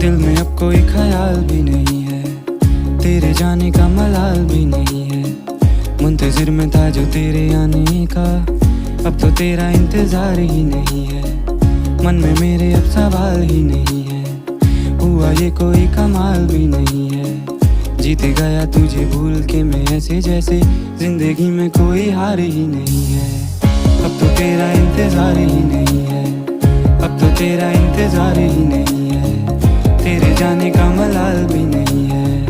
दिल में अब कोई ख्याल भी नहीं है, तेरे जाने का मलाल भी नहीं है। मुंतजिर में था जो तेरे आने का, अब तो तेरा इंतजार ही नहीं है। मन में मेरे अब सवाल ही नहीं है, हुआ ये कोई कमाल भी नहीं है। जीत गया तुझे भूल के मैं ऐसे जैसे जिंदगी में कोई हार ही नहीं है। अब तो तेरा इंतजार ही नहीं है, अब तो तेरा इंतजार ही नहीं है। तेरे जाने का मलाल भी नहीं है,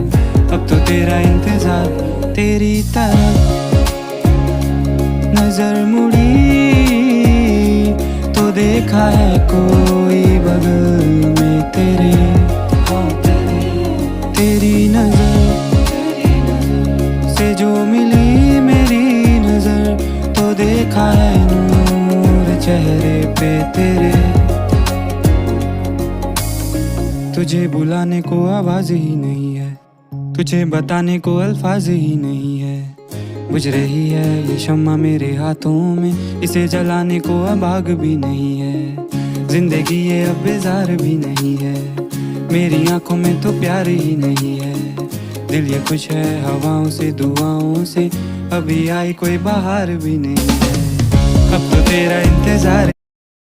अब तो तेरा इंतजार। तेरी तरफ नजर मुड़ी तो देखा है कोई बगल में तेरे। तेरी नजर से जो मिली मेरी नजर, तो देखा है नूर चेहरे पे तेरे। तुझे बुलाने को आवाज ही नहीं है, तुझे बताने को अल्फाज ही नहीं है। बुझ रही है ये शम्मा मेरे हाथों में, इसे जलाने को अब आग भी नहीं है। जिंदगी ये अब बेजार भी नहीं है, मेरी आंखों में तो प्यार ही नहीं है। दिल ये खुश है हवाओं से दुआओं से, अभी आई कोई बहार भी नहीं है। अब तो तेरा इंतजार